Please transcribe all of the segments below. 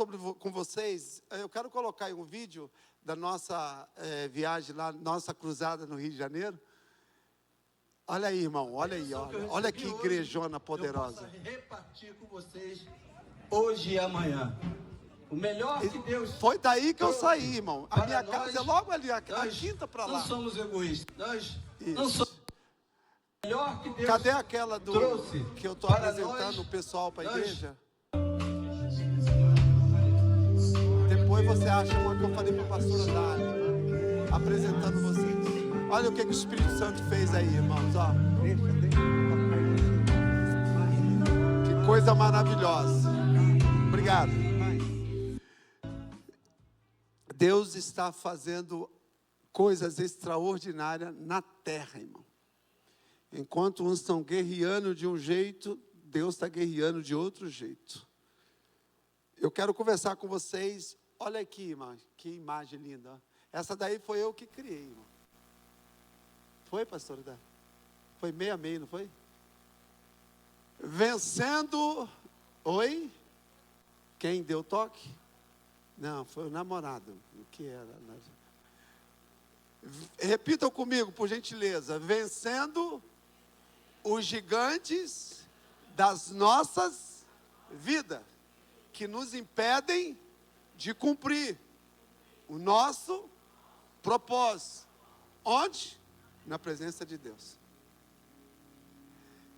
com vocês, eu quero colocar aí um vídeo da nossa viagem lá, nossa cruzada no Rio de Janeiro. Olha aí, irmão, olha aí, olha que igrejona poderosa. Eu posso repartir com vocês hoje e amanhã. O melhor que Deus... Foi daí que eu saí, irmão. A minha casa é logo ali, a quinta para lá. Nós somos egoístas. Nós não somos... O melhor que Deus Cadê aquela trouxe que eu estou apresentando o pessoal para a igreja? Depois você acha uma que eu falei para a pastora Dali, apresentando vocês. Olha o que o Espírito Santo fez aí, irmãos. Ó. Que coisa maravilhosa. Obrigado. Deus está fazendo coisas extraordinárias na terra, irmão. Enquanto uns estão guerreando de um jeito, Deus está guerreando de outro jeito. Eu quero conversar com vocês. Olha aqui, irmão, que imagem linda. Essa daí foi eu que criei, irmão. Foi, pastor? Foi meio a meio, não foi? Vencendo. Oi? Quem deu toque? Não, foi o namorado. O que era? Repitam comigo, por gentileza. Vencendo os gigantes das nossas vidas, que nos impedem de cumprir o nosso propósito. Onde? Na presença de Deus.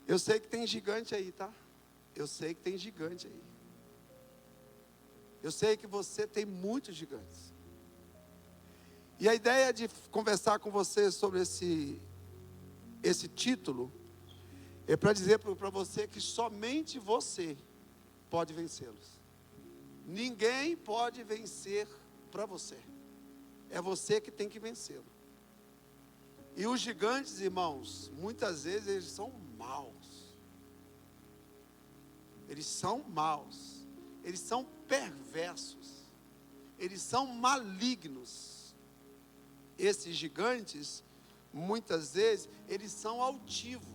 Eu sei que tem gigante aí, tá? Eu sei que tem gigante aí. Eu sei que você tem muitos gigantes. E a ideia de conversar com você sobre esse título é para dizer para você que somente você pode vencê-los. Ninguém pode vencer para você. É você que tem que vencê-lo. E os gigantes, irmãos, muitas vezes eles são maus. Eles são maus. Eles são perversos. Eles são malignos. Esses gigantes, muitas vezes, eles são altivos.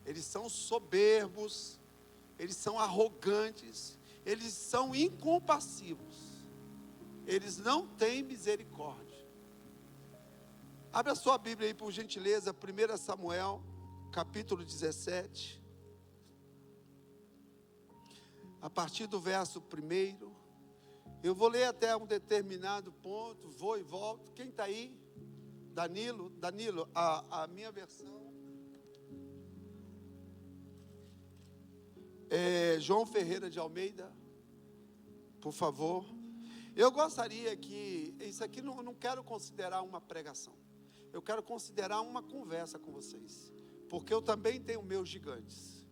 Eles são soberbos. Eles são arrogantes. Eles são incompassivos. Eles não têm misericórdia. Abra a sua Bíblia aí, por gentileza, 1 Samuel, capítulo 17. A partir do verso 1, eu vou ler até um determinado ponto, vou e volto. Quem está aí? Danilo, a minha versão é João Ferreira de Almeida, por favor. Eu gostaria que, isso aqui não quero considerar uma pregação, eu quero considerar uma conversa com vocês, porque eu também tenho meus gigantes.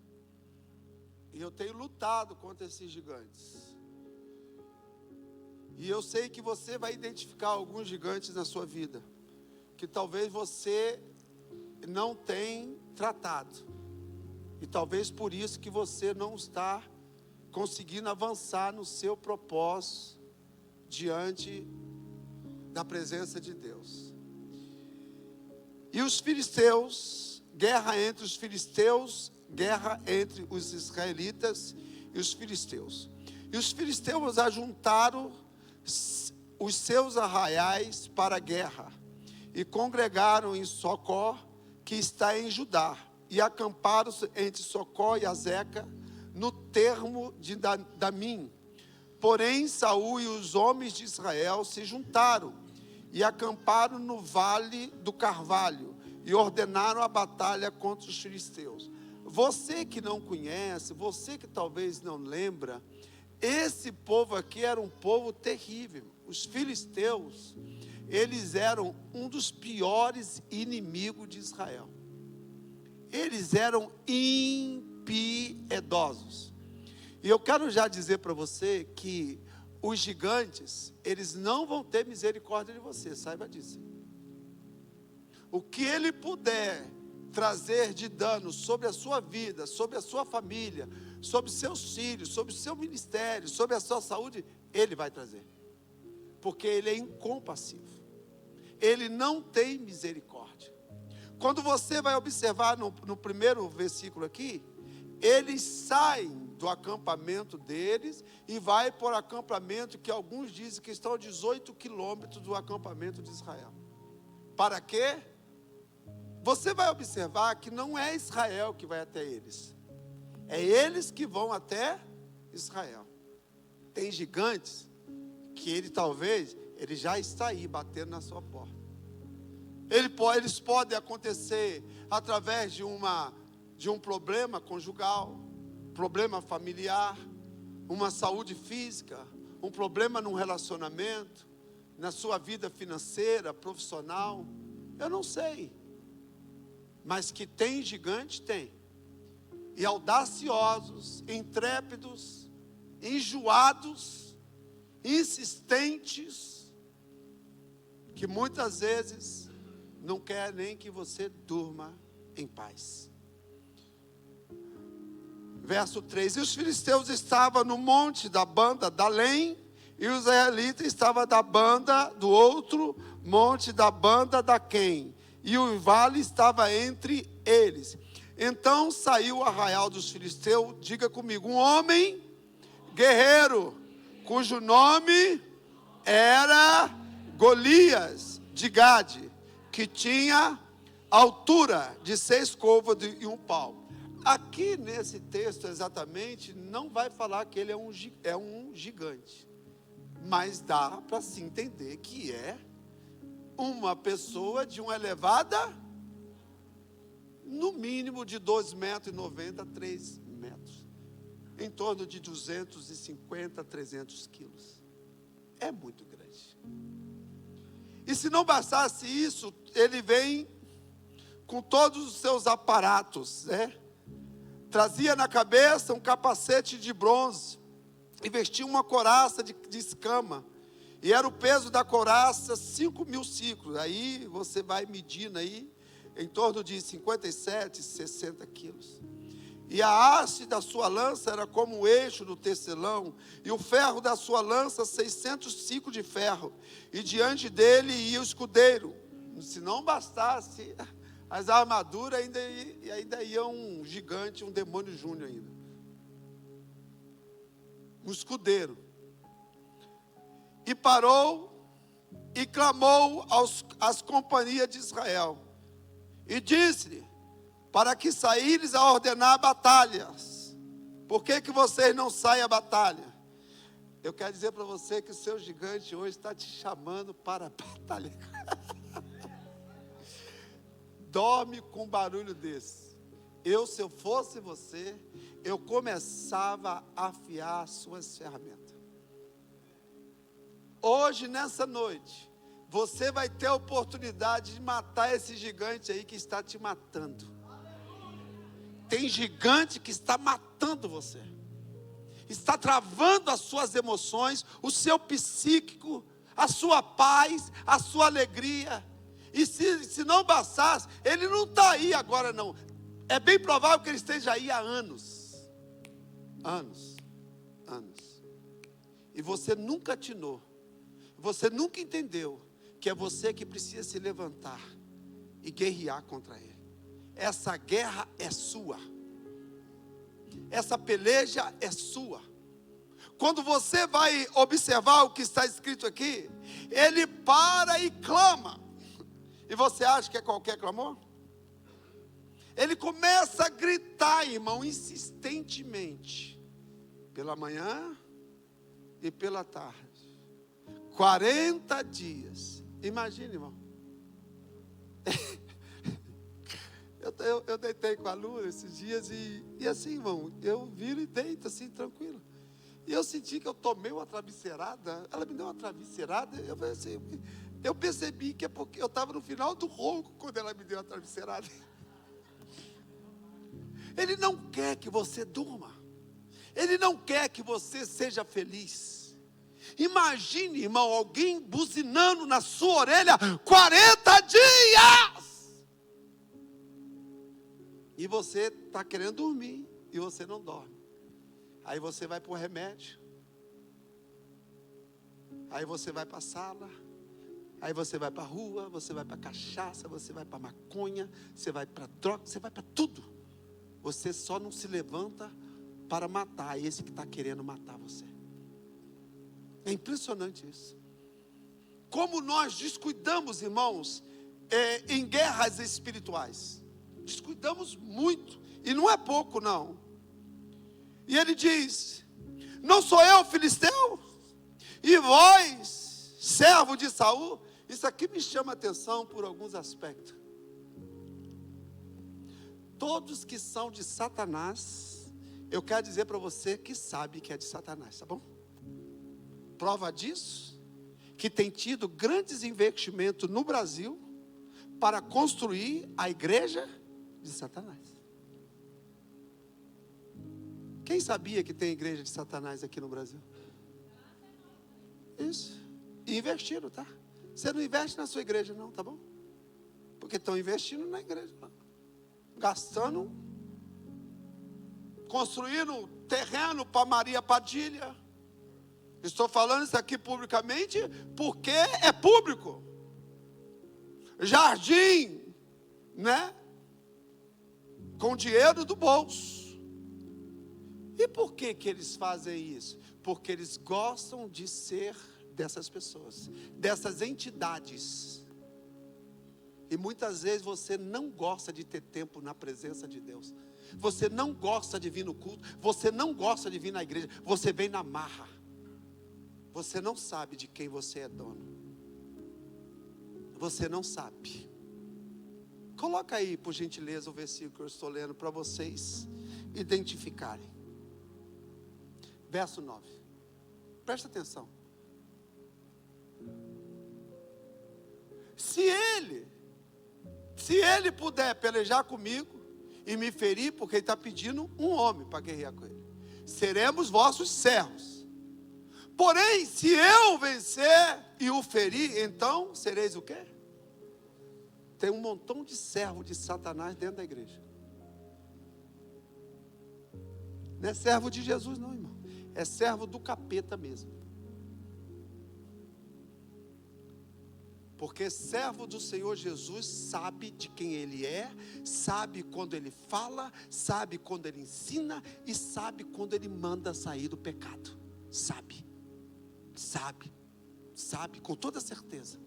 E eu tenho lutado contra esses gigantes. E eu sei que você vai identificar alguns gigantes na sua vida, que talvez você não tenha tratado. E talvez por isso que você não está conseguindo avançar no seu propósito diante da presença de Deus. E os filisteus, guerra entre os filisteus, guerra entre os israelitas e os filisteus. E os filisteus ajuntaram os seus arraiais para a guerra e congregaram em Socó, que está em Judá, e acamparam entre Socó e Azeca, no termo de Damim. Porém, Saul e os homens de Israel se juntaram e acamparam no vale do Carvalho e ordenaram a batalha contra os filisteus. Você que não conhece, você que talvez não lembra, esse povo aqui era um povo terrível. Os filisteus, eles eram um dos piores inimigos de Israel. Eles eram impiedosos. E eu quero já dizer para você que os gigantes, eles não vão ter misericórdia de você, saiba disso. O que ele puder trazer de dano sobre a sua vida, sobre a sua família, sobre seus filhos, sobre o seu ministério, sobre a sua saúde, ele vai trazer. Porque ele é incompassivo. Ele não tem misericórdia. Quando você vai observar no primeiro versículo aqui, eles saem do acampamento deles e vai para o acampamento que alguns dizem que estão a 18 quilômetros do acampamento de Israel. Para quê? Você vai observar que não é Israel que vai até eles. É eles que vão até Israel. Tem gigantes que ele já está aí batendo na sua porta. Eles podem acontecer através de um problema conjugal, problema familiar, uma saúde física, um problema num relacionamento, na sua vida financeira, profissional. Eu não sei. Mas que tem gigante, tem. E audaciosos, intrépidos, enjoados, insistentes, que muitas vezes não quer nem que você durma em paz. Verso 3: E os filisteus estavam no monte da banda da Além, e os israelitas estavam da banda do outro monte da banda da Quem, e o vale estava entre eles. Então saiu o arraial dos filisteus, diga comigo, um homem guerreiro, cujo nome era Golias de Gade, que tinha altura de 6 côvados e 1 palmo. Aqui nesse texto exatamente não vai falar que ele é um gigante, mas dá para se entender que é uma pessoa de uma elevada, no mínimo de 2,90 m a 3 metros, em torno de 250 a 300 quilos. É muito grande. E se não bastasse isso, ele vem com todos os seus aparatos, né? Trazia na cabeça um capacete de bronze e vestia uma couraça de escama. E era o peso da couraça 5.000 ciclos. Aí você vai medindo aí, em torno de 57, 60 quilos. E a haste da sua lança era como o eixo do tecelão, e o ferro da sua lança 600 ciclos de ferro. E diante dele ia o escudeiro. Se não bastasse as armaduras, ainda ia um gigante, um demônio júnior ainda. Um escudeiro. E parou e clamou às companhias de Israel. E disse-lhe, para que saíres a ordenar batalhas. Por que vocês não saem à batalha? Eu quero dizer para você que o seu gigante hoje está te chamando para a batalha. Dorme com um barulho desse. Se eu fosse você, eu começava a afiar as suas ferramentas. Hoje, nessa noite, você vai ter a oportunidade de matar esse gigante aí que está te matando. Tem gigante que está matando você. Está travando as suas emoções, o seu psíquico, a sua paz, a sua alegria. E se não bastasse, ele não está aí agora não. É bem provável que ele esteja aí há anos. Anos. E você nunca atinou. Você nunca entendeu que é você que precisa se levantar e guerrear contra ele. Essa guerra é sua. Essa peleja é sua. Quando você vai observar o que está escrito aqui, ele para e clama. E você acha que é qualquer clamor? Ele começa a gritar, irmão, insistentemente. Pela manhã e pela tarde. 40 dias. Imagine, irmão. Eu deitei com a Lula esses dias e assim, irmão, eu viro e deito assim, tranquilo. E eu senti que eu tomei uma travesseirada. Ela me deu uma travesseirada. Eu percebi que é porque eu estava no final do ronco quando ela me deu a travesseirada. Ele não quer que você durma. Ele não quer que você seja feliz. Imagine, irmão, alguém buzinando na sua orelha 40 dias. E você está querendo dormir e você não dorme. Aí você vai para o remédio. Aí você vai para a sala. Aí você vai para a rua, você vai para a cachaça, você vai para a maconha, você vai para a droga, você vai para tudo. Você só não se levanta para matar esse que está querendo matar você. É impressionante isso. Como nós descuidamos, irmãos, em guerras espirituais. Descuidamos muito. E não é pouco, não. E ele diz: não sou eu, filisteu? E vós, servo de Saul? Isso aqui me chama a atenção por alguns aspectos. Todos que são de Satanás, eu quero dizer para você que sabe que é de Satanás, tá bom? Prova disso, que tem tido grandes investimentos no Brasil para construir a igreja de Satanás. Quem sabia que tem igreja de Satanás aqui no Brasil? Isso. E investiram, tá? Você não investe na sua igreja não, tá bom? Porque estão investindo na igreja, não. Gastando, construindo terreno para Maria Padilha. Estou falando isso aqui publicamente porque é público. Jardim, né? Com dinheiro do bolso. E por que que eles fazem isso? Porque eles gostam de ser dessas pessoas, dessas entidades. E muitas vezes você não gosta de ter tempo na presença de Deus. Você não gosta de vir no culto. Você não gosta de vir na igreja. Você vem na marra. Você não sabe de quem você é dono. Você não sabe. Coloca aí, por gentileza, o versículo que eu estou lendo para vocês identificarem. Verso 9. Presta atenção. Se ele puder pelejar comigo e me ferir, porque ele está pedindo um homem para guerrear com ele, seremos vossos servos. Porém, se eu vencer e o ferir, então sereis o quê? Tem um montão de servo de Satanás dentro da igreja. Não é servo de Jesus não, irmão. É servo do capeta mesmo. Porque servo do Senhor Jesus sabe de quem Ele é, sabe quando Ele fala, sabe quando Ele ensina e sabe quando Ele manda sair do pecado. Sabe, com toda certeza.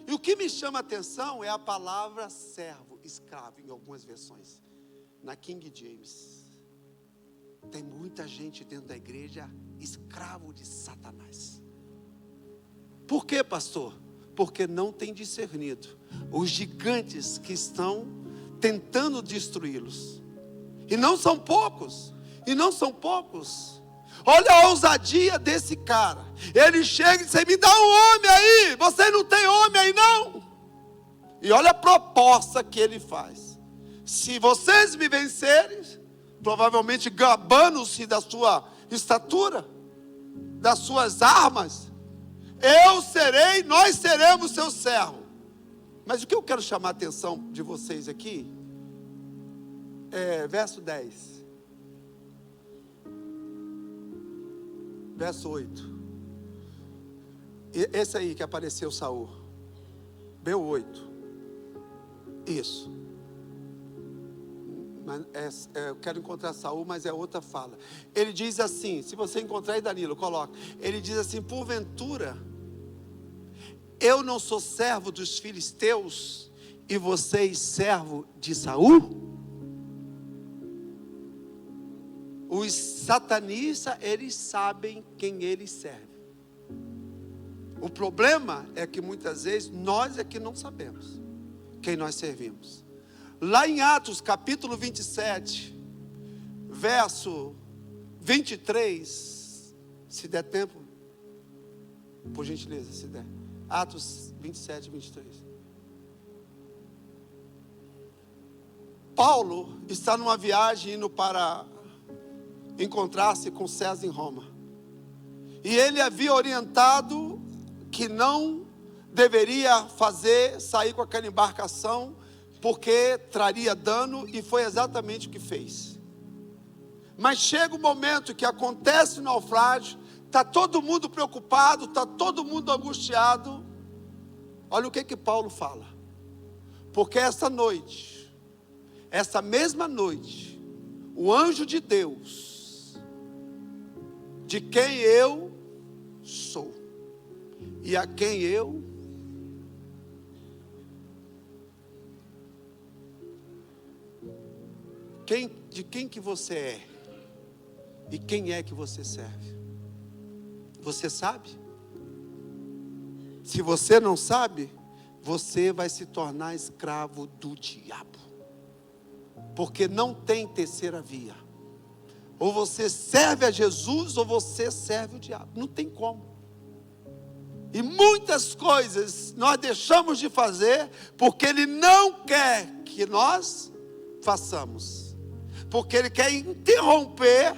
E o que me chama a atenção é a palavra servo, escravo, em algumas versões. Na King James. Tem muita gente dentro da igreja escravo de Satanás. Por quê, pastor? Porque não tem discernido os gigantes que estão tentando destruí-los. E não são poucos. Olha a ousadia desse cara. Ele chega e diz: me dá um homem aí. Você não tem homem aí não? E olha a proposta que ele faz. Se vocês me vencerem, provavelmente gabando-se da sua estatura, das suas armas, nós seremos seu servo. Mas o que eu quero chamar a atenção de vocês aqui é verso 10. Verso 8. Esse aí que apareceu Saul. B8. Isso. Eu quero encontrar Saul, mas é outra fala. Ele diz assim, se você encontrar aí, Danilo, coloca. Ele diz assim: porventura eu não sou servo dos filisteus e vocês servo de Saul? Os satanistas, eles sabem quem eles servem. O problema é que muitas vezes nós é que não sabemos quem nós servimos. Lá em Atos capítulo 27, verso 23, se der tempo, por gentileza, se der. Atos 27, 23. Paulo está numa viagem indo para encontrar-se com César em Roma. E ele havia orientado que não deveria sair com aquela embarcação, porque traria dano, e foi exatamente o que fez. Mas chega o momento que acontece o naufrágio, está todo mundo preocupado, está todo mundo angustiado. Olha o que Paulo fala. Porque essa mesma noite, o anjo de Deus, de quem eu sou e a quem eu de quem que você é e quem é que você serve. Você sabe? Se você não sabe, você vai se tornar escravo do diabo. Porque não tem terceira via. Ou você serve a Jesus ou você serve o diabo. Não tem como. E muitas coisas nós deixamos de fazer porque Ele não quer que nós façamos. Porque Ele quer interromper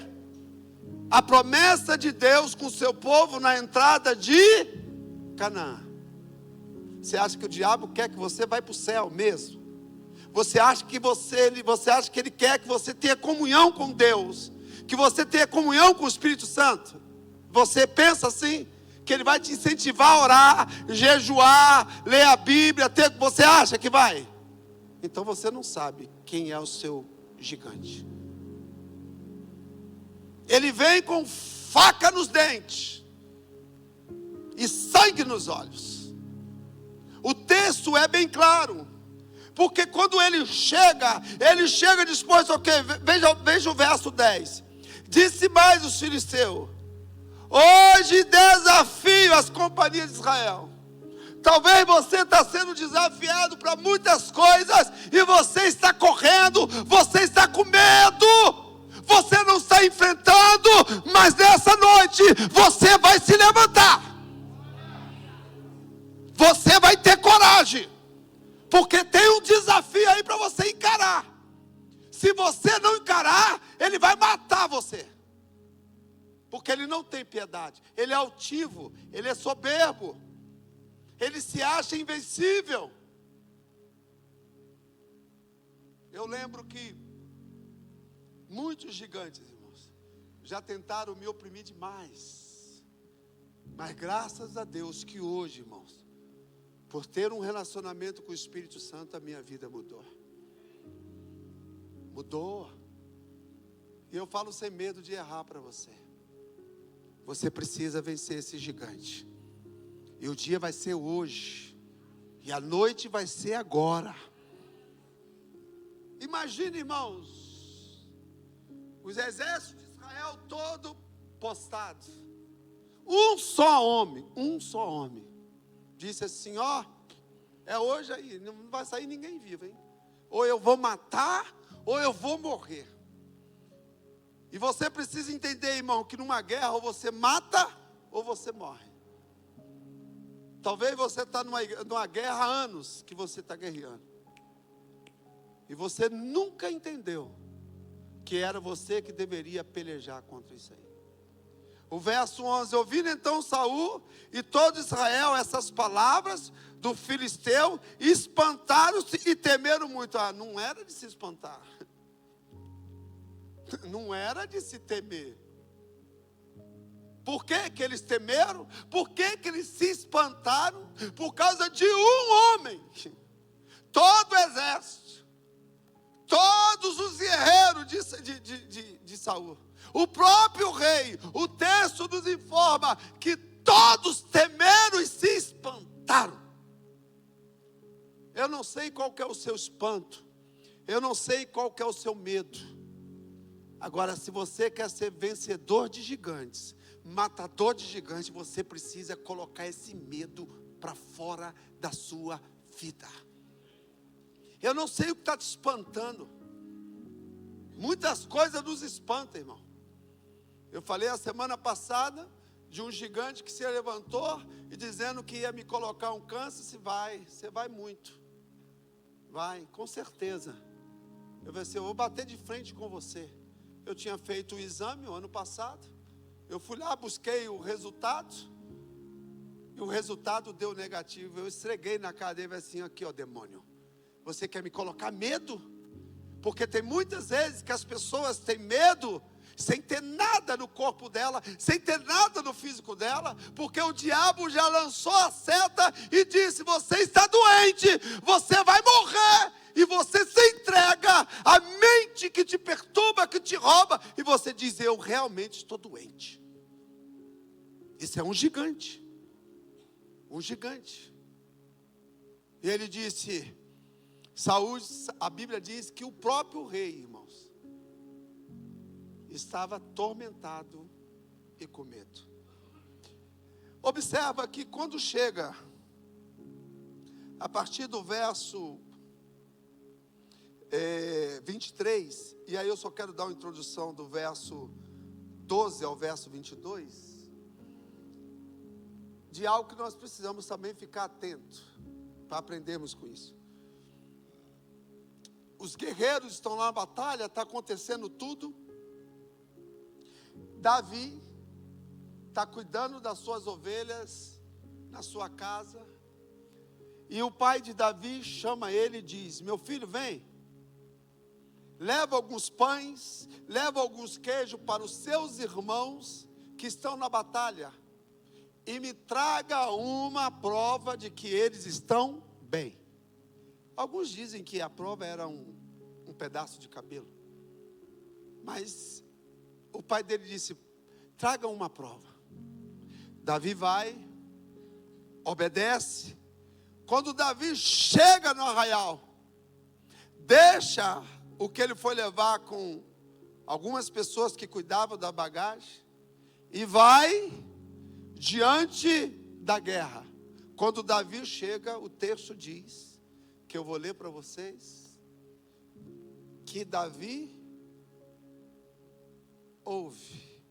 a promessa de Deus com o seu povo na entrada de Canaã. Você acha que o diabo quer que você vá para o céu mesmo? Você acha que ele quer que você tenha comunhão com Deus, que você tenha comunhão com o Espírito Santo? Você pensa assim? Que Ele vai te incentivar a orar, jejuar, ler a Bíblia, você acha que vai? Então você não sabe quem é o seu gigante. Ele vem com faca nos dentes e sangue nos olhos. O texto é bem claro, porque quando ele chega disposto ao quê? Veja o verso 10. Disse mais os filisteus: hoje desafio as companhias de Israel. Talvez você está sendo desafiado para muitas coisas e você está correndo, você está com medo, você não está enfrentando, mas nessa noite você vai se levantar. Você vai ter coragem, porque tem um desafio aí para você encarar. Se você não encarar, ele vai matar você. Porque ele não tem piedade, ele é altivo, ele é soberbo, ele se acha invencível. Eu lembro que muitos gigantes, irmãos, já tentaram me oprimir demais. Mas graças a Deus que hoje, irmãos, por ter um relacionamento com o Espírito Santo, a minha vida mudou. Mudou. E eu falo sem medo de errar para você. Você precisa vencer esse gigante. E o dia vai ser hoje. E a noite vai ser agora. Imagine, irmãos, os exércitos de Israel todo postados. Um só homem disse assim: ó, é hoje aí, não vai sair ninguém vivo, hein? Ou eu vou matar, ou eu vou morrer. E você precisa entender, irmão, que numa guerra ou você mata, ou você morre. Talvez você está numa guerra há anos que você está guerreando. E você nunca entendeu que era você que deveria pelejar contra isso aí. O verso 11: ouvindo então Saul e todo Israel essas palavras do filisteu, espantaram-se e temeram muito. Não era de se espantar. Não era de se temer. Por que que eles temeram? Por que que eles se espantaram? Por causa de um homem. Todo o exército, todos os guerreiros de Saul, o próprio rei, o texto nos informa que todos temeram e se espantaram. Eu não sei qual que é o seu espanto, eu não sei qual que é o seu medo. Agora, se você quer ser vencedor de gigantes, matador de gigantes, você precisa colocar esse medo para fora da sua vida. Eu não sei o que está te espantando. Muitas coisas nos espantam, irmão. Eu falei a semana passada de um gigante que se levantou e dizendo que ia me colocar um câncer. Você vai muito. Vai, com certeza. Eu falei assim: eu vou bater de frente com você. Eu tinha feito o exame o ano passado. Eu fui lá, busquei o resultado. E o resultado deu negativo. Eu esfreguei na cara dele assim: aqui, ó, demônio. Você quer me colocar medo? Porque tem muitas vezes que as pessoas têm medo sem ter nada no corpo dela, sem ter nada no físico dela, porque o diabo já lançou a seta e disse: você está doente, você vai morrer. e você se entrega à mente que te perturba, que te rouba, e você diz: eu realmente estou doente. Isso é um gigante. Um gigante. E ele disse, Saul, a Bíblia diz que o próprio rei, irmãos, estava atormentado e com medo. Observa que quando chega, a partir do verso 23, e aí eu só quero dar uma introdução do verso 12 ao verso 22, de algo que nós precisamos também ficar atentos, para aprendermos com isso. Os guerreiros estão lá na batalha, está acontecendo tudo. Davi está cuidando das suas ovelhas na sua casa. E o pai de Davi chama ele e diz: meu filho, vem. Leva alguns pães, leva alguns queijos para os seus irmãos que estão na batalha. E me traga uma prova de que eles estão bem. Alguns dizem que a prova era um pedaço de cabelo. Mas o pai dele disse: traga uma prova. Davi vai, obedece. Quando Davi chega no arraial, deixa o que ele foi levar com algumas pessoas que cuidavam da bagagem e vai diante da guerra. Quando Davi chega, o texto diz, que eu vou ler para vocês, que Davi ouve,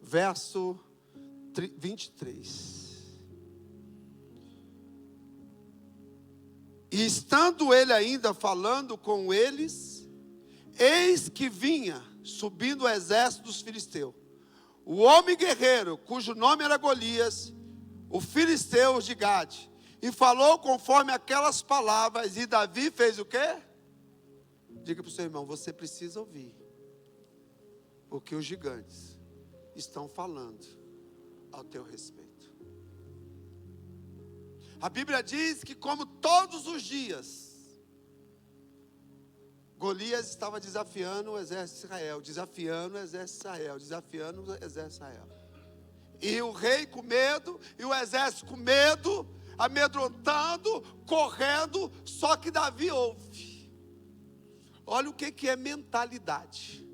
verso 23. E estando ele ainda falando com eles, eis que vinha subindo o exército dos filisteus. O homem guerreiro, cujo nome era Golias, o filisteu de Gade, e falou conforme aquelas palavras, e Davi fez o quê? Diga para o seu irmão: você precisa ouvir o que os gigantes estão falando ao teu respeito. A Bíblia diz que, como todos os dias, Golias estava desafiando o exército de Israel, desafiando o exército de Israel, desafiando o exército de Israel. E o rei com medo, e o exército com medo, amedrontando, correndo, só que Davi ouve. Olha o que é mentalidade.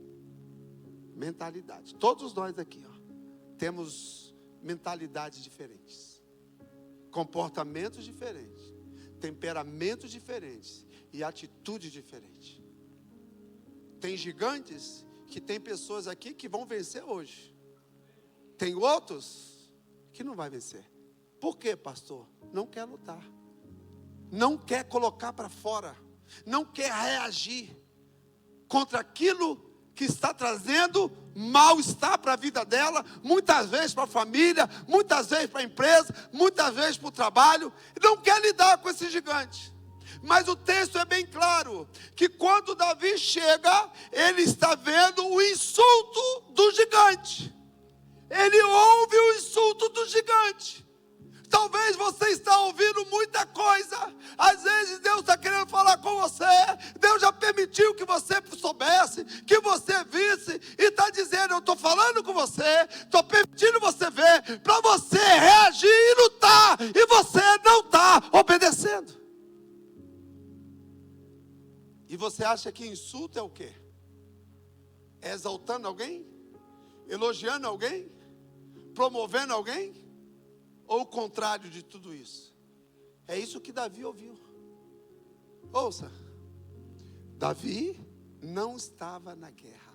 Mentalidade. Todos nós aqui, temos mentalidades diferentes, comportamentos diferentes, temperamentos diferentes e atitudes diferentes. Tem gigantes que tem pessoas aqui que vão vencer hoje. Tem outros que não vai vencer. Por quê, pastor? Não quer lutar. Não quer colocar para fora. Não quer reagir contra aquilo que está trazendo mal-estar para a vida dela, muitas vezes para a família, muitas vezes para a empresa, muitas vezes para o trabalho. Não quer lidar com esse gigante. Mas o texto é bem claro, que quando Davi chega, ele está vendo o insulto do gigante. Ele ouve o insulto do gigante. Talvez você está ouvindo muita coisa. Às vezes Deus está querendo falar com você. Deus já permitiu que você soubesse, que você visse, e está dizendo: eu estou falando com você, estou permitindo você ver, para você reagir e lutar, e você não está obedecendo. E você acha que insulto é o quê? É exaltando alguém? Elogiando alguém? Promovendo alguém? Ou o contrário de tudo isso? É isso que Davi ouviu. Ouça, Davi não estava na guerra,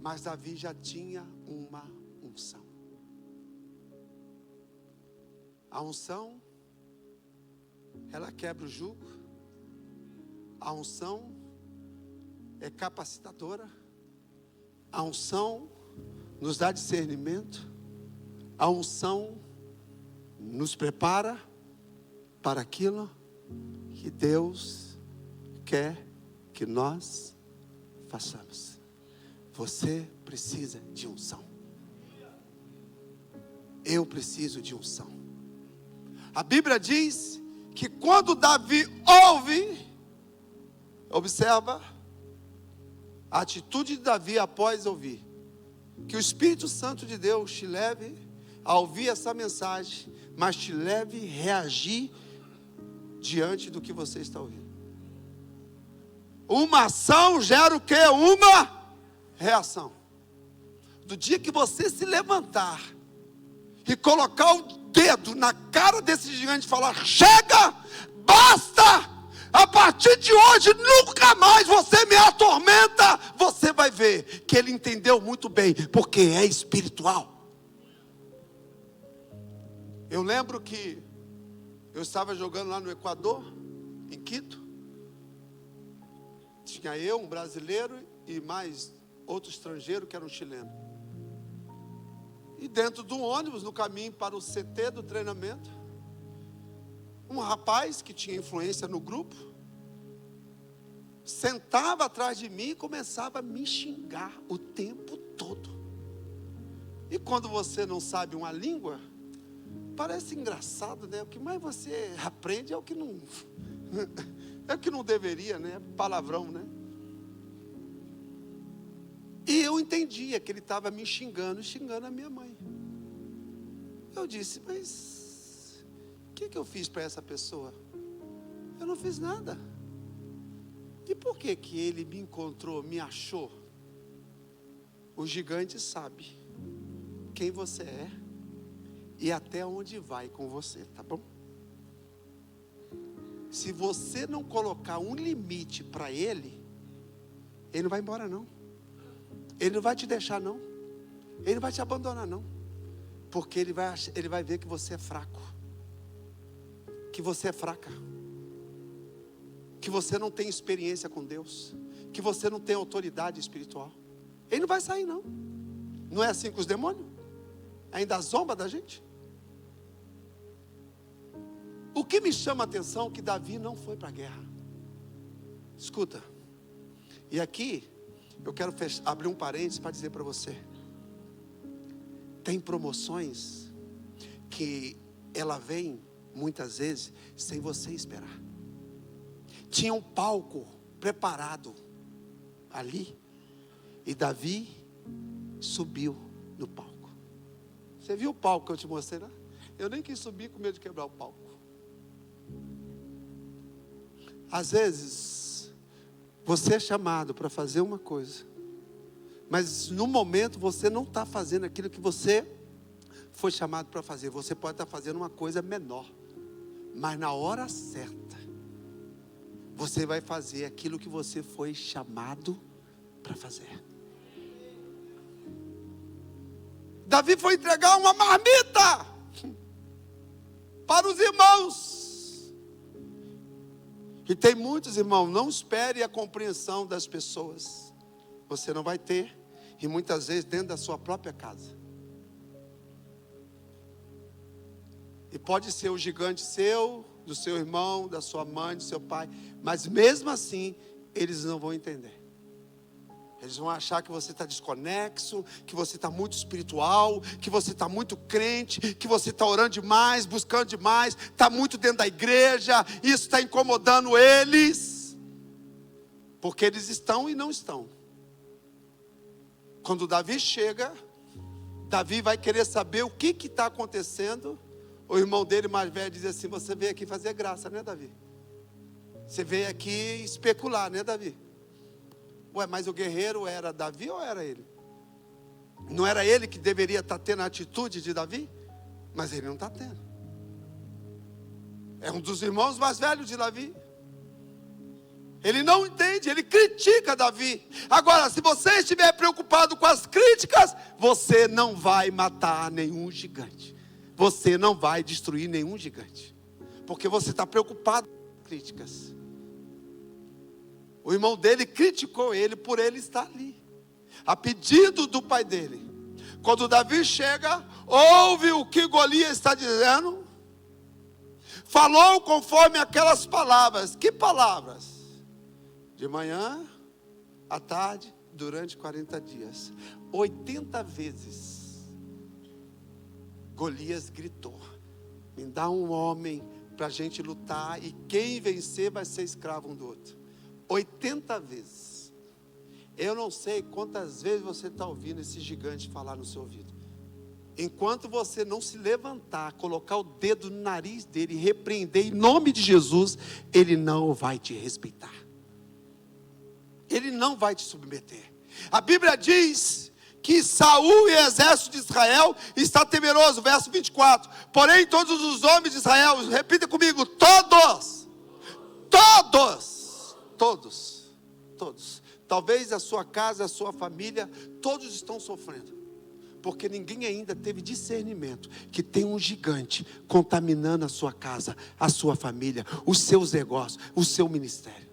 mas Davi já tinha uma unção. A unção, ela quebra o jugo. A unção é capacitadora. A unção nos dá discernimento. A unção nos prepara para aquilo que Deus quer que nós façamos. Você precisa de unção. Eu preciso de unção. A Bíblia diz que quando Davi ouve, observa a atitude de Davi após ouvir, que o Espírito Santo de Deus te leve a ouvir essa mensagem, mas te leve a reagir diante do que você está ouvindo. Uma ação gera o quê? Uma reação. Do dia que você se levantar e colocar o dedo na cara desse gigante e falar: chega, basta, a partir de hoje nunca mais você me atormenta, você vai ver que ele entendeu muito bem, porque é espiritual. Eu lembro que eu estava jogando lá no Equador, em Quito. Tinha eu, um brasileiro, e mais outro estrangeiro que era um chileno. E dentro do ônibus, no caminho para o CT do treinamento, um rapaz que tinha influência no grupo, sentava atrás de mim e começava a me xingar o tempo todo. E quando você não sabe uma língua, parece engraçado, né? O que mais você aprende é o que não... é o que não deveria, né? Palavrão, né? E eu entendia que ele estava me xingando a minha mãe. Eu disse: mas o que eu fiz para essa pessoa? Eu não fiz nada. E por que ele me encontrou, me achou? O gigante sabe quem você é e até onde vai com você, tá bom? Se você não colocar um limite para ele, ele não vai embora não. Ele não vai te deixar não. Ele não vai te abandonar não. Porque ele vai ver que você é fraco. Que você é fraca. Que você não tem experiência com Deus. Que você não tem autoridade espiritual. Ele não vai sair não. Não é assim com os demônios? Ainda zomba da gente? O que me chama a atenção é que Davi não foi para a guerra. Escuta. E aqui eu quero abrir um parênteses para dizer para você. Tem promoções que ela vem muitas vezes sem você esperar. Tinha um palco preparado ali e Davi subiu no palco. Você viu o palco que eu te mostrei lá? Eu nem quis subir com medo de quebrar o palco. Às vezes, você é chamado para fazer uma coisa, mas no momento você não está fazendo aquilo que você foi chamado para fazer. Você pode estar fazendo uma coisa menor, mas na hora certa, você vai fazer aquilo que você foi chamado para fazer. Davi foi entregar uma marmita para os irmãos. E tem muitos irmãos, não espere a compreensão das pessoas. Você não vai ter, e muitas vezes dentro da sua própria casa. E pode ser o gigante seu, do seu irmão, da sua mãe, do seu pai, mas mesmo assim, eles não vão entender. Eles vão achar que você está desconexo, que você está muito espiritual, que você está muito crente, que você está orando demais, buscando demais, está muito dentro da igreja, isso está incomodando eles, porque eles estão e não estão. Quando Davi chega, Davi vai querer saber o que está acontecendo. O irmão dele mais velho diz assim: você veio aqui fazer graça, né, Davi? Você veio aqui especular, né, Davi? Ué, mas o guerreiro era Davi ou era ele? Não era ele que deveria estar tendo a atitude de Davi? Mas ele não está tendo. É um dos irmãos mais velhos de Davi. Ele não entende, ele critica Davi. Agora, se você estiver preocupado com as críticas, você não vai matar nenhum gigante. Você não vai destruir nenhum gigante. Porque você está preocupado com as críticas. O irmão dele criticou ele por ele estar ali, a pedido do pai dele. Quando Davi chega, ouve o que Golias está dizendo, falou conforme aquelas palavras. Que palavras? De manhã, à tarde, durante 40 dias. 80 vezes Golias gritou: me dá um homem para a gente lutar, e quem vencer vai ser escravo um do outro. 80 vezes. Eu não sei quantas vezes você está ouvindo esse gigante falar no seu ouvido. Enquanto você não se levantar, colocar o dedo no nariz dele e repreender em nome de Jesus, ele não vai te respeitar. Ele não vai te submeter. A Bíblia diz que Saul e o exército de Israel está temeroso, verso 24. Porém, todos os homens de Israel, repita comigo, todos. Talvez a sua casa, a sua família, todos estão sofrendo. Porque ninguém ainda teve discernimento que tem um gigante contaminando a sua casa, a sua família, os seus negócios, o seu ministério.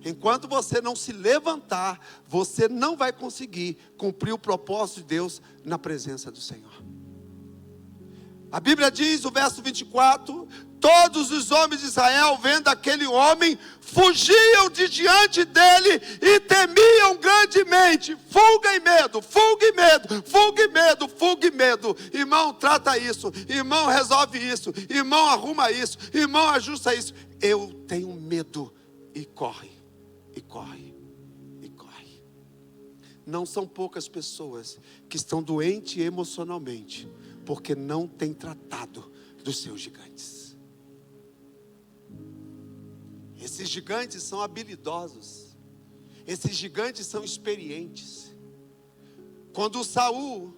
Enquanto você não se levantar, você não vai conseguir cumprir o propósito de Deus na presença do Senhor. A Bíblia diz, o verso 24, todos os homens de Israel, vendo aquele homem, fugiam de diante dele e temiam grandemente. Fuga e medo, fuga e medo, fuga e medo, fuga e medo. Irmão, trata isso. Irmão, resolve isso. Irmão, arruma isso. Irmão, ajusta isso. Eu tenho medo. E corre, e corre, e corre. Não são poucas pessoas que estão doentes emocionalmente, porque não têm tratado dos seus gigantes. Esses gigantes são habilidosos. Esses gigantes são experientes. Quando Saul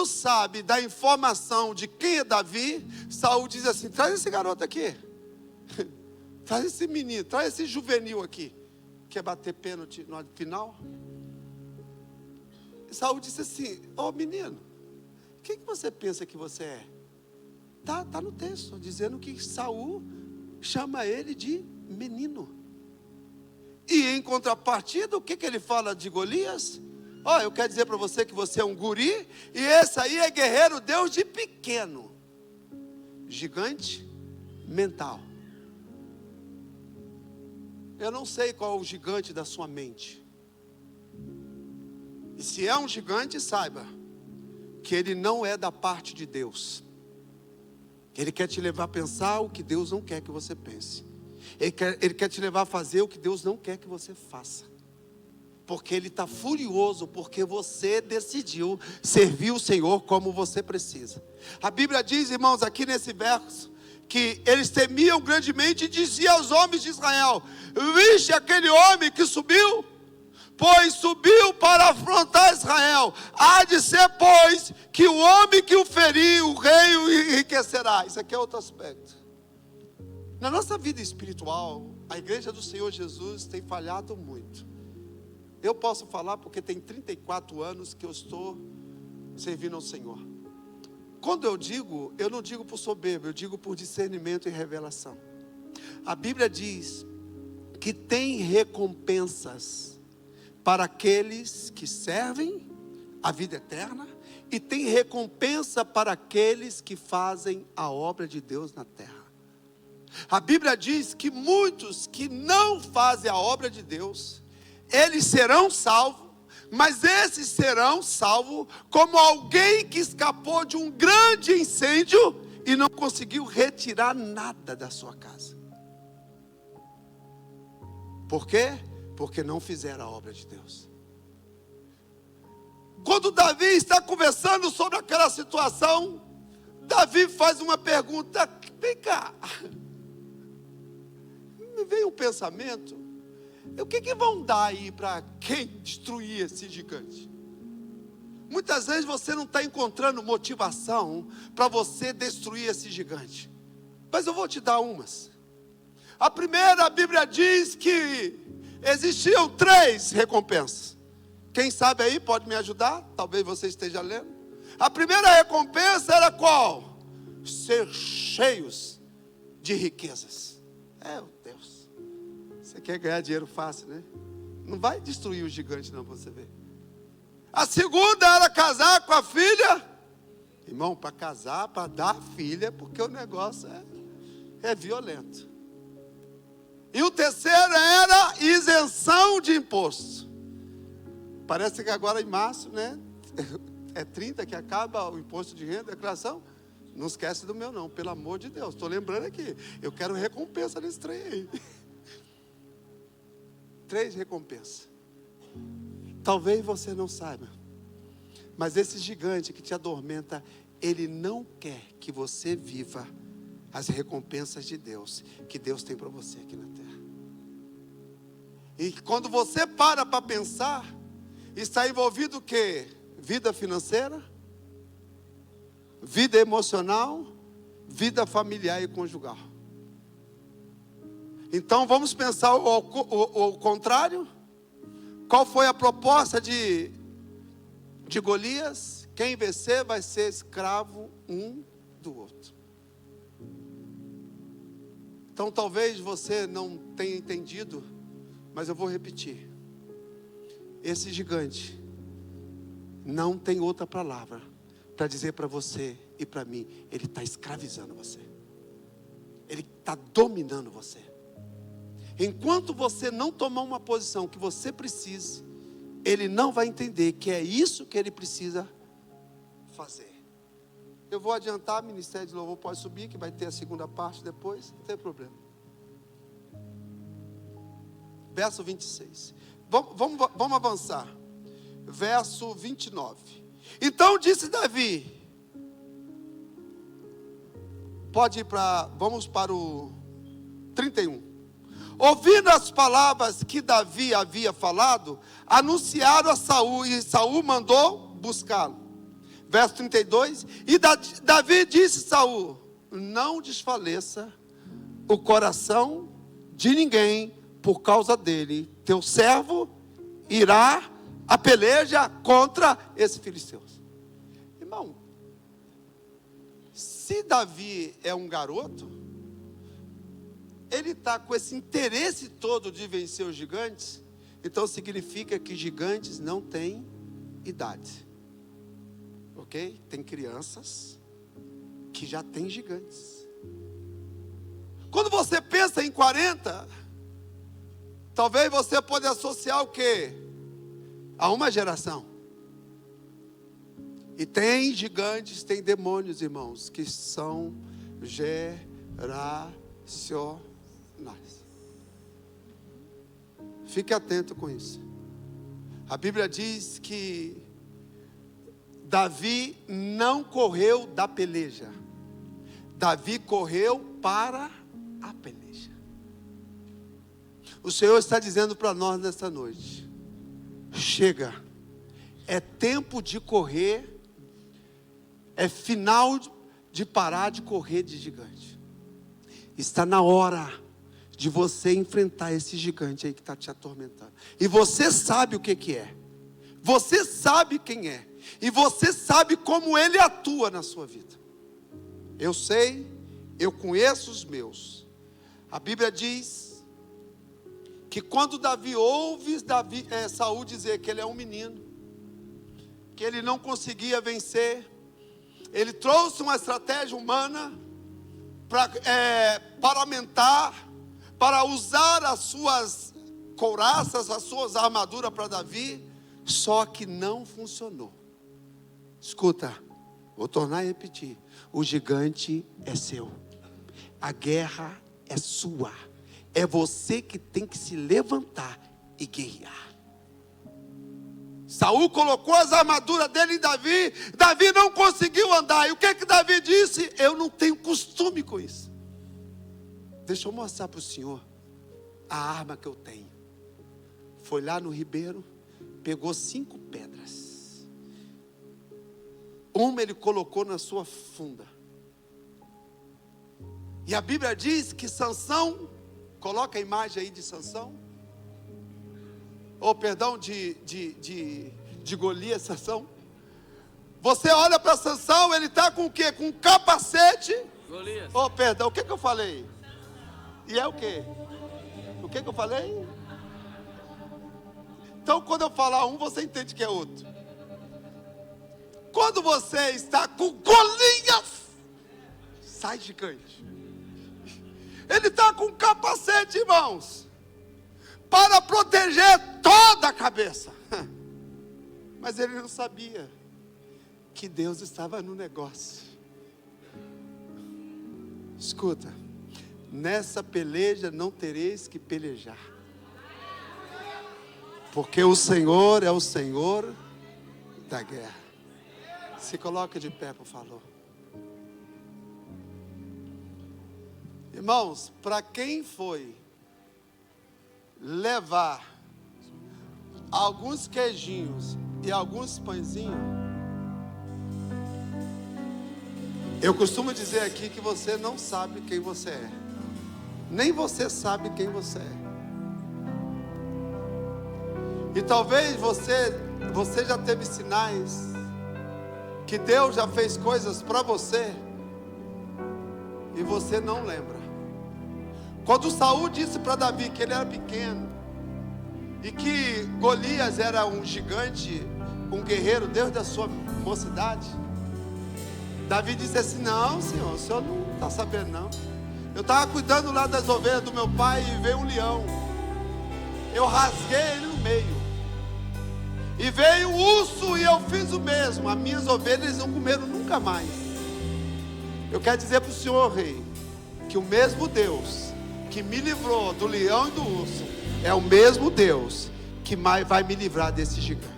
sabe da informação de quem é Davi, Saul diz assim: traz esse garoto aqui. Traz esse menino, traz esse juvenil aqui. Quer bater pênalti no final? Saul disse assim: ô menino, o que você pensa que você é? Tá no texto, dizendo que Saul chama ele de menino. E em contrapartida, o que ele fala de Golias? Eu quero dizer para você que você é um guri, e esse aí é guerreiro Deus de pequeno. Gigante mental. Eu não sei qual é o gigante da sua mente. E se é um gigante, saiba que ele não é da parte de Deus. Ele quer te levar a pensar o que Deus não quer que você pense. Ele quer te levar a fazer o que Deus não quer que você faça. Porque Ele está furioso, porque você decidiu servir o Senhor como você precisa. A Bíblia diz, irmãos, aqui nesse verso, que eles temiam grandemente e diziam aos homens de Israel: viste aquele homem que subiu? Pois subiu para afrontar Israel. Há de ser, pois, que o homem que o feriu, o rei o enriquecerá. Isso aqui é outro aspecto. Na nossa vida espiritual, a igreja do Senhor Jesus tem falhado muito. Eu posso falar porque tem 34 anos que eu estou servindo ao Senhor. Quando eu não digo por soberba, eu digo por discernimento e revelação. A Bíblia diz que tem recompensas para aqueles que servem a vida eterna, e tem recompensa para aqueles que fazem a obra de Deus na terra. A Bíblia diz que muitos que não fazem a obra de Deus, eles serão salvos, mas esses serão salvos como alguém que escapou de um grande incêndio e não conseguiu retirar nada da sua casa. Por quê? Porque não fizeram a obra de Deus. Quando Davi está conversando sobre aquela situação, Davi faz uma pergunta: vem cá, me veio um pensamento, o que vão dar aí para quem destruir esse gigante? Muitas vezes você não está encontrando motivação para você destruir esse gigante, mas eu vou te dar umas. A primeira, a Bíblia diz que existiam 3 recompensas. Quem sabe aí pode me ajudar? Talvez você esteja lendo. A primeira recompensa era qual? Ser cheios de riquezas. Deus, você quer ganhar dinheiro fácil, né? Não vai destruir o gigante não, você vê. A segunda era casar com a filha. Irmão, para casar, para dar a filha, porque o negócio é violento. E o terceiro era isenção de imposto. Parece que agora em março, né? É 30 que acaba o imposto de renda, declaração. Não esquece do meu não, pelo amor de Deus. Estou lembrando aqui. Eu quero recompensa nesse trem aí. 3 recompensas. Talvez você não saiba, mas esse gigante que te adormenta, ele não quer que você viva as recompensas de Deus, que Deus tem para você aqui na terra. E quando você para pensar, está envolvido o quê? Vida financeira, vida emocional, vida familiar e conjugal. Então vamos pensar o contrário. Qual foi a proposta de Golias? Quem vencer vai ser escravo um do outro. Então talvez você não tenha entendido, mas eu vou repetir. Esse gigante não tem outra palavra para dizer para você e para mim. Ele está escravizando você. Ele está dominando você. Enquanto você não tomar uma posição que você precise, ele não vai entender que é isso que ele precisa fazer. Eu vou adiantar, Ministério de Louvor pode subir, que vai ter a segunda parte depois, não tem problema. Verso 26. Vamos avançar. Verso 29. Então disse Davi. Pode ir vamos para o 31. Ouvindo as palavras que Davi havia falado, anunciaram a Saul, e Saul mandou buscá-lo. Verso 32, e Davi disse a Saul: não desfaleça o coração de ninguém por causa dele. Teu servo irá a peleja contra esses filisteus. Irmão, se Davi é um garoto, ele está com esse interesse todo de vencer os gigantes, então significa que gigantes não têm idade. Ok? Tem crianças que já têm gigantes. Quando você pensa em 40, talvez você pode associar o quê? A uma geração. E tem gigantes, tem demônios, irmãos, que são geracionais. Fique atento com isso. A Bíblia diz que Davi não correu da peleja. Davi correu para a peleja. O Senhor está dizendo para nós nesta noite: chega, é tempo de correr, é final de parar de correr de gigante. Está na hora de você enfrentar esse gigante aí que está te atormentando. E você sabe o que é. Você sabe quem é. E você sabe como ele atua na sua vida. Eu sei, eu conheço os meus. A Bíblia diz que quando Davi ouve Saul dizer que ele é um menino, que ele não conseguia vencer, ele trouxe uma estratégia humana para parlamentar, para usar as suas couraças, as suas armaduras para Davi, só que não funcionou. Escuta, vou tornar a repetir: o gigante é seu, a guerra é sua, é você que tem que se levantar e guerrear. Saul colocou as armaduras dele em Davi, Davi não conseguiu andar, e o que Davi disse? Eu não tenho costume com isso. Deixa eu mostrar para o Senhor a arma que eu tenho. Foi lá no ribeiro, pegou 5 pedras. Uma ele colocou na sua funda. E a Bíblia diz que Sansão, coloca a imagem aí de Sansão. Perdão, de Golias, Sansão. Você olha para Sansão, ele está com o quê? Com um capacete. Golias. Perdão, o que eu falei? E é o quê? O que eu falei? Então quando eu falar um, você entende que é outro. Quando você está com Golias, sai gigante. Ele está com um capacete, irmãos, para proteger toda a cabeça. Mas ele não sabia que Deus estava no negócio. Escuta, nessa peleja não tereis que pelejar, porque o Senhor é o Senhor da guerra. Se coloca de pé, por favor. Irmãos, para quem foi levar alguns queijinhos e alguns pãezinhos, eu costumo dizer aqui que você não sabe quem você é. Nem você sabe quem você é. E talvez você já teve sinais que Deus já fez coisas para você e você não lembra. Quando Saul disse para Davi que ele era pequeno e que Golias era um gigante, um guerreiro desde a sua mocidade, Davi disse assim: não, senhor, o senhor não está sabendo não. Eu estava cuidando lá das ovelhas do meu pai e veio um leão. Eu rasguei ele no meio. E veio o urso e eu fiz o mesmo. As minhas ovelhas não comeram nunca mais. Eu quero dizer para o senhor, rei, que o mesmo Deus que me livrou do leão e do urso é o mesmo Deus que vai me livrar desse gigante.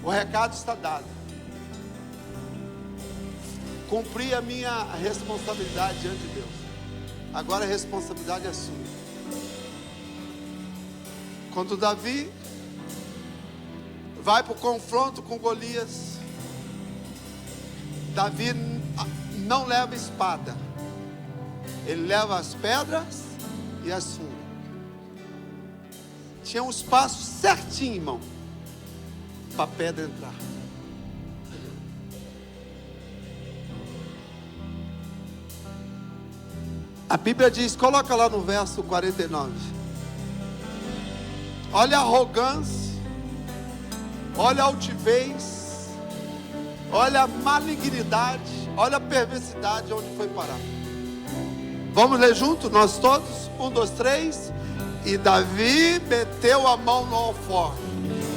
O recado está dado. Cumpri a minha responsabilidade diante de Deus. Agora a responsabilidade é sua. Quando Davi vai para o confronto com Golias, Davi não leva espada, ele leva as pedras e as fundas. Tinha um espaço certinho, irmão, para a pedra entrar. A Bíblia diz, coloca lá no verso 49. Olha a arrogância, olha a altivez, olha a malignidade, olha a perversidade onde foi parar. Vamos ler junto, nós todos? 1, 2, 3. E Davi meteu a mão no alforje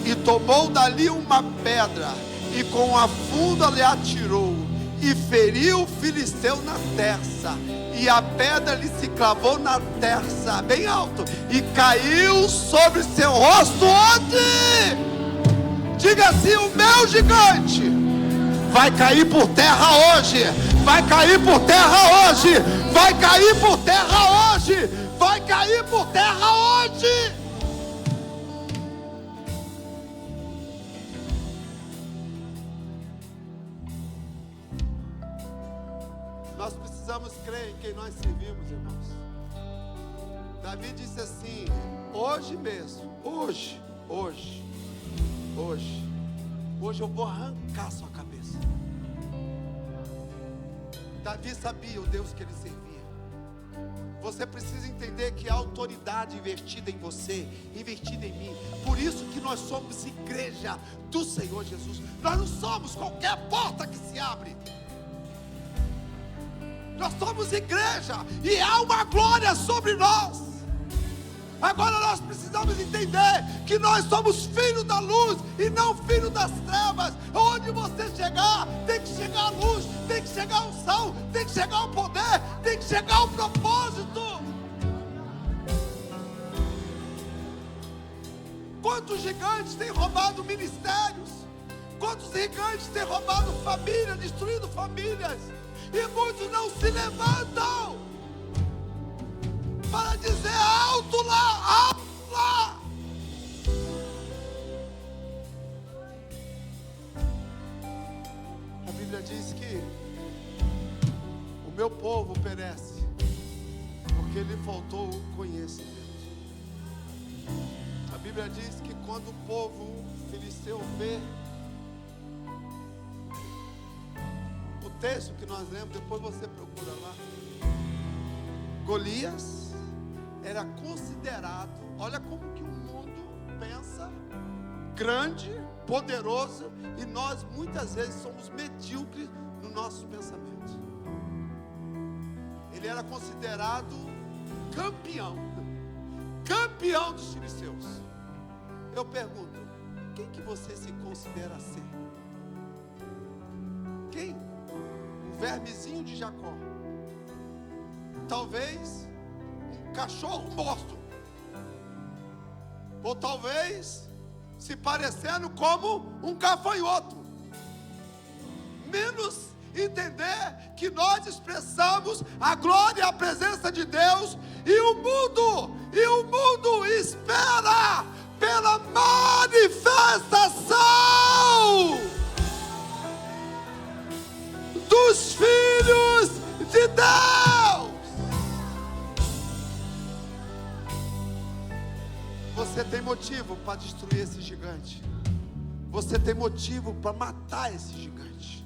e tomou dali uma pedra e com a funda lhe atirou e feriu o filisteu na terça. E a pedra lhe se clavou na terça, bem alto, e caiu sobre seu rosto. Onde? Diga assim: o meu gigante vai cair por terra hoje. Vai cair por terra hoje. Vai cair por terra hoje. Vai cair por terra hoje. Nós precisamos crer em quem nós servimos, irmãos. Davi disse assim: hoje mesmo, hoje eu vou arrancar sua cabeça. Davi sabia o Deus que ele servia. Você precisa entender que a autoridade investida em você, investida em mim. Por isso que nós somos igreja do Senhor Jesus. Nós não somos qualquer porta que se abre. Nós somos igreja e há uma glória sobre nós. Agora nós precisamos entender que nós somos filhos da luz e não filhos das trevas. Onde você chegar, tem que chegar a luz, tem que chegar a unção, tem que chegar o poder, tem que chegar o propósito. Quantos gigantes têm roubado ministérios? Quantos gigantes têm roubado famílias, destruído famílias? E muitos não se levantam para dizer alto lá, alto lá. A Bíblia diz que o meu povo perece porque lhe faltou o conhecimento. A Bíblia diz que quando o povo filisteu vê o texto que nós lemos, depois você procura lá, Golias era considerado, olha como que o mundo pensa, grande, poderoso, e nós muitas vezes somos medíocres no nosso pensamento. Ele era considerado campeão dos filisteus. Eu pergunto, quem que você se considera ser? vermezinho de Jacó. Talvez um cachorro morto. Ou talvez se parecendo como um gafanhoto. Menos entender que nós expressamos a glória e a presença de Deus, e o mundo espera pela manifestação dos filhos de Deus. Você tem motivo para destruir esse gigante. Você tem motivo para matar esse gigante.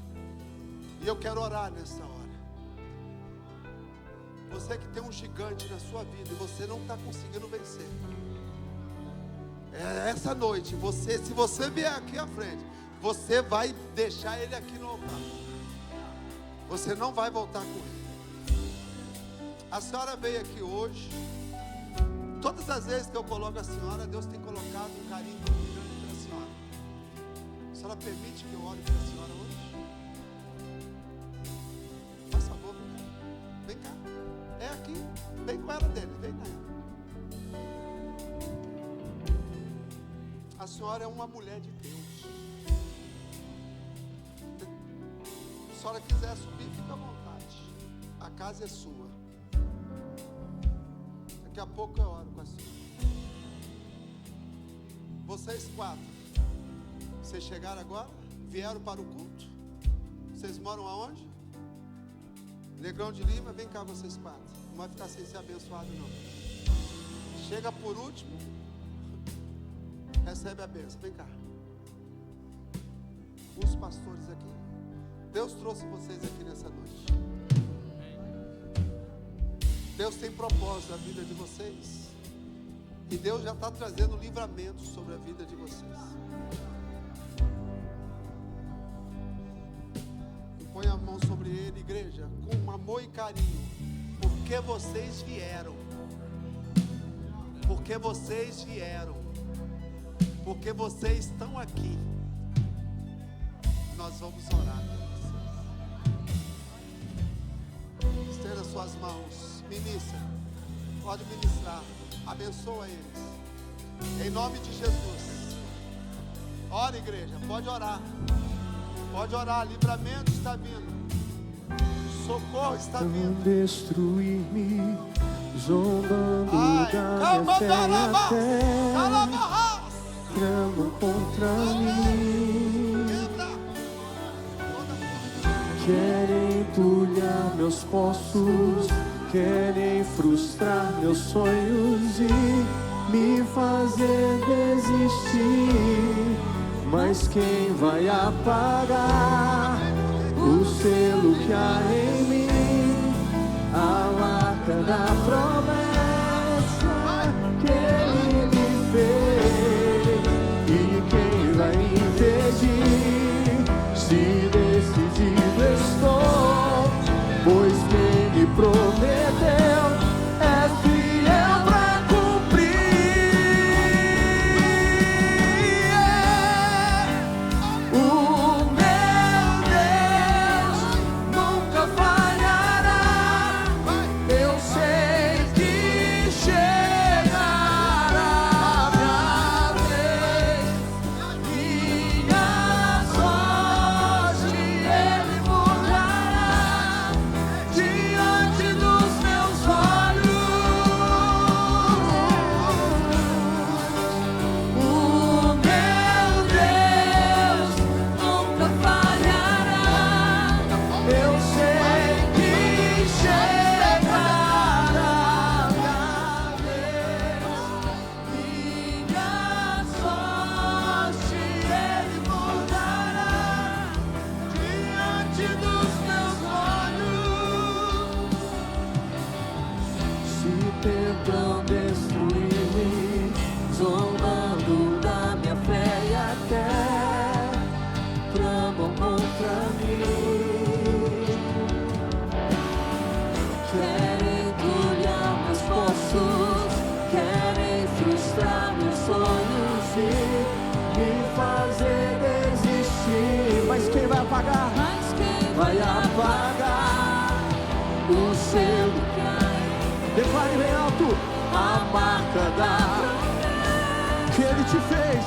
E eu quero orar nessa hora. Você que tem um gigante na sua vida e você não está conseguindo vencer. Essa noite, se você vier aqui à frente, você vai deixar ele aqui no altar. Você não vai voltar com ele. A senhora veio aqui hoje. Todas as vezes que eu coloco a senhora, Deus tem colocado um carinho muito grande para a senhora. A senhora permite que eu ore para a senhora hoje? Faz favor, vem cá. É aqui. Vem com ela dele, vem com ela. A senhora é uma mulher de Deus. Se a senhora quiser subir, fica à vontade. A casa é sua. Daqui a pouco eu oro com a senhora. Vocês 4, vocês chegaram agora? Vieram para o culto? Vocês moram aonde? Negrão de Lima, vem cá vocês 4. Não vai ficar sem ser abençoado não. Chega por último. Recebe a bênção, vem cá. Os pastores aqui. Deus trouxe vocês aqui nessa noite. Deus tem propósito na vida de vocês. E Deus já está trazendo livramento sobre a vida de vocês. E põe a mão sobre ele, igreja, com amor e carinho. Porque vocês vieram. Porque vocês vieram. Porque vocês estão aqui. Nós vamos orar por vocês. Estenda suas mãos. Ministra. Pode ministrar. Abençoa eles. Em nome de Jesus. Ora, igreja. Pode orar. Pode orar. Livramento está vindo. Socorro está vindo. Destruir-me, zombando da minha fé até tramam contra mim. Querem entulhar meus poços, querem frustrar meus sonhos e me fazer desistir. Mas quem vai apagar o selo que há em mim? A marca da promessa que ele me fez. E quem vai impedir? Se decidido estou, pois quem me prometeu é fiel pra cumprir. O meu Deus nunca falhará. Eu sei que chegará minha vez. Minha sorte ele mudará diante dos meus olhos. O meu Deus nunca falhará. Eu sei que chegará minha vez. Minha sorte ele mudará diante dos meus olhos. Se tentam destruir-me, zombando da minha fé e até tramam contra mim. Querem entulhar meus poços, querem frustrar meus sonhos e me fazer desistir. Mas quem vai apagar? vai apagar o selo que há? Declare bem alto: a marca da que Ele te fez.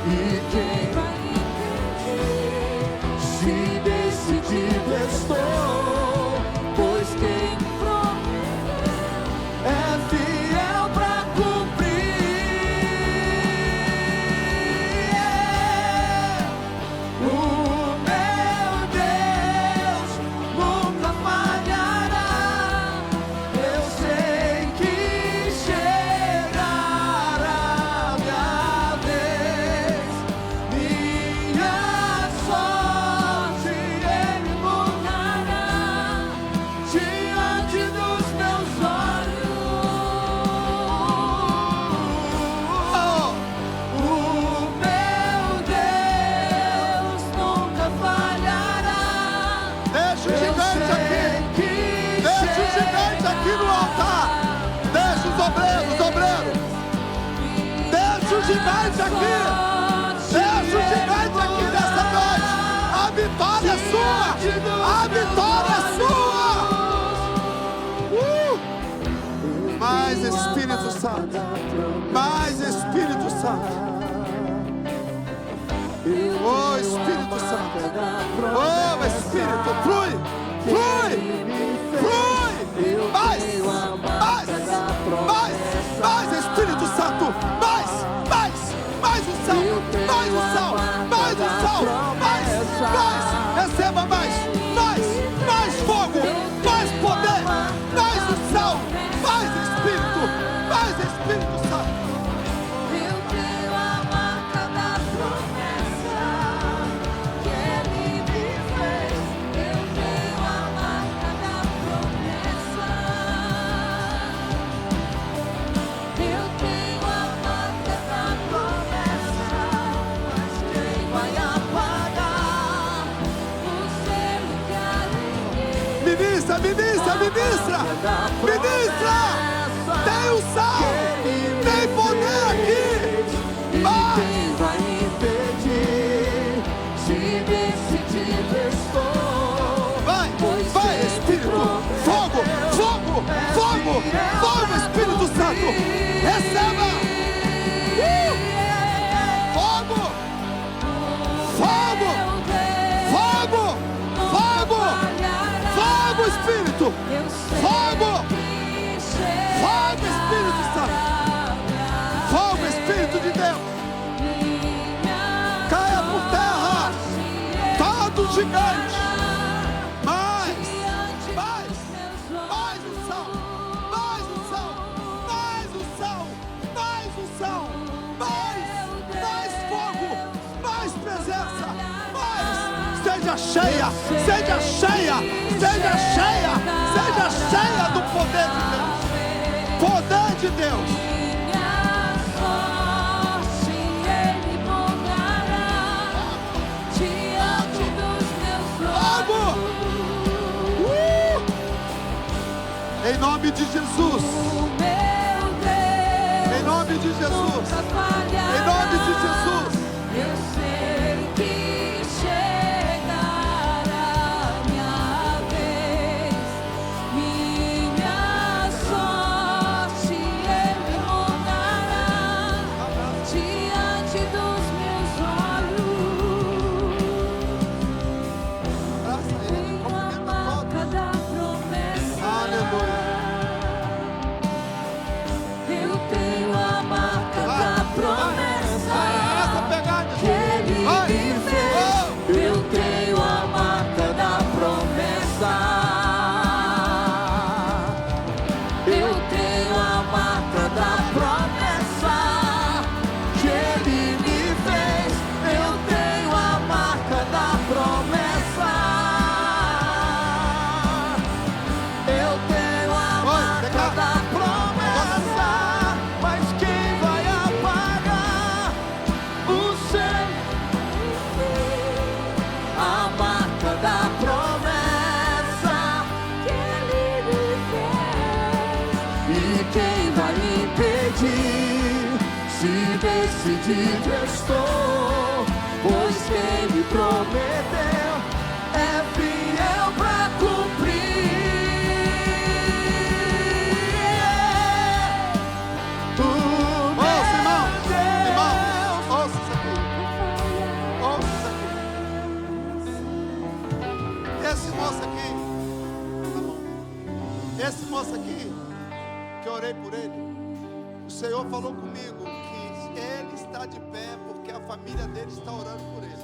E quem vai impedir? Se decidido estou, pois quem me prometeu é fiel pra cumprir. O meu Deus nunca falhará. Eu sei que chegará minha vez, minha sorte Ele mudará diante dos meus olhos. O meu Deus nunca falhará. Deixa o gigante aqui. Deixa o gigante aqui no altar. Deixa os obreiros. Deixa o gigante aqui. Deixa o gigante aqui nessa noite. A vitória é sua. A vitória é sua. Mais Espírito Santo. Mais Espírito Santo. Oh, Espírito Santo. Oh, Espírito, flui. Mais, Espírito Santo. Mais unção. Receba mais fogo, mais poder, mais unção, mais Espírito Santo. Eu tenho a marca da promessa que Ele me fez. Eu tenho a marca da promessa. Eu tenho a marca da promessa. Mas quem vai apagar o selo que há em mim? Ministra. Tem unção, tem poder aqui. Quem vai impedir? Se decidido estou. Vai, Espírito. Fogo, Espírito Santo. Receba. Fogo, Espírito. Fogo, Espírito Santo. Fogo, Espírito de Deus. Caia por terra todo gigante. Mais unção, mais fogo, mais presença, seja cheia do poder de Deus. Minha sorte Ele mudará diante dos meus olhos. Em nome de Jesus. O meu Deus Em nome de Jesus. nunca falhará. Em nome de Jesus. Eu sei que chegará minha vez, minha sorte Ele mudará diante dos meus olhos. Abraça ele, Tenho a cumprimenta marca todos. da promessa. Aleluia. Eu tenho a marca da promessa Essa pegada. que Ele Vai. me fez. Eu tenho a marca da promessa. Eu tenho a marca da promessa que Ele me fez. Eu tenho a marca da promessa. Eu tenho a marca da promessa. Mas quem vai apagar o selo? A marca da promessa que Ele me fez. E quem vai impedir? Se decidido estou, pois quem me prometeu é fiel pra cumprir. Ouça, irmão, ouça isso aqui. Ouça isso aqui. Esse moço aqui, tá bom. Esse moço aqui, que eu orei por ele, o Senhor falou comigo que ele está de pé porque a família dele está orando por ele.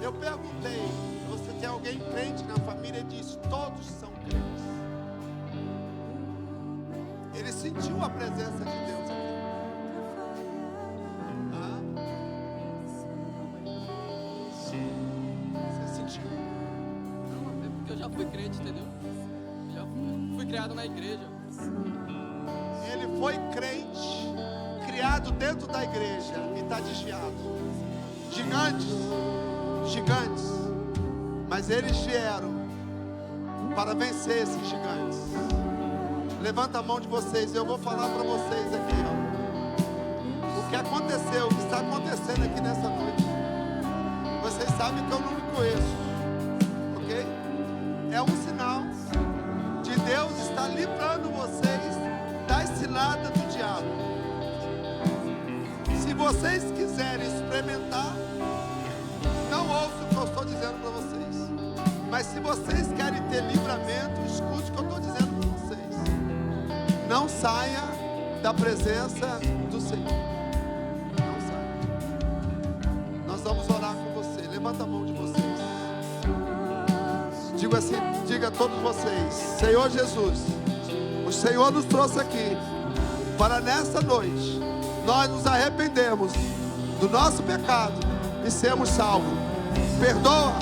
Eu perguntei, você tem alguém crente na família? Ele disse, todos são crentes. Ele sentiu a presença de Deus aqui. Você sentiu? Não, é porque eu já fui crente, entendeu? Já fui criado na igreja. Ele foi crente, criado dentro da igreja e está desviado. Gigantes, mas eles vieram para vencer esses gigantes. Levanta a mão de vocês, eu vou falar para vocês aqui, ó, o que aconteceu, o que está acontecendo aqui nessa noite. Vocês sabem que eu não me conheço, ok? É um sinal de Deus estar livrando vocês da cilada do diabo. Se vocês quiserem experimentar, não ouçam o que eu estou dizendo para vocês, mas se vocês querem ter livramento, escute o que eu estou dizendo para vocês. Não saia da presença do Senhor. Não saia. Nós vamos orar com você. Levanta a mão de vocês. Diga assim, diga a todos vocês: Senhor Jesus, o Senhor nos trouxe aqui para nessa noite nós nos arrependemos do nosso pecado e sermos salvos. Perdoa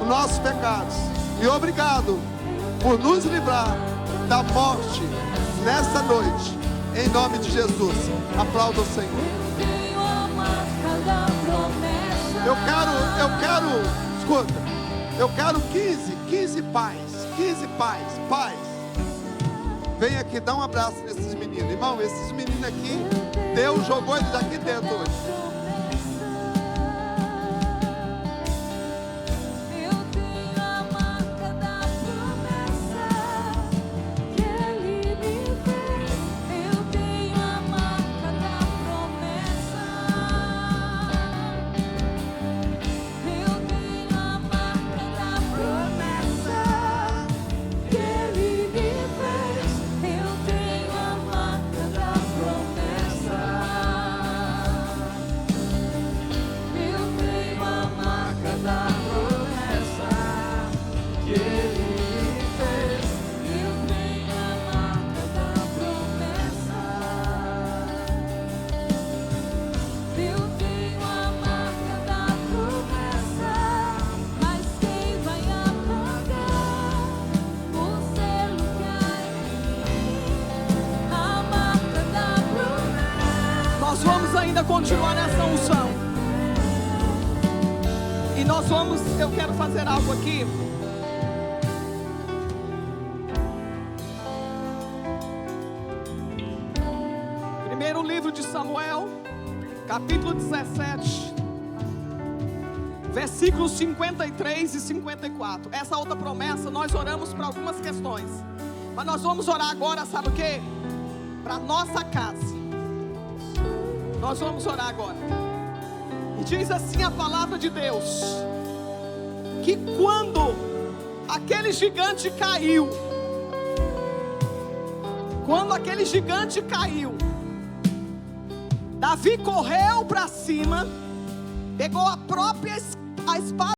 os nossos pecados e obrigado por nos livrar da morte nessa noite, em nome de Jesus. Aplauda o Senhor. Escuta, eu quero 15 pais. Vem aqui, dá um abraço nesses meninos. Irmão, esses meninos aqui, Deus jogou eles aqui dentro hoje. Continuar nessa unção. E eu quero fazer algo aqui. Primeiro livro de Samuel, capítulo 17, versículos 53 e 54. Essa outra promessa nós oramos para algumas questões, mas nós vamos orar agora, sabe o quê? Para nossa casa. Nós vamos orar agora. E diz assim a palavra de Deus, que quando aquele gigante caiu, Davi correu para cima, pegou a espada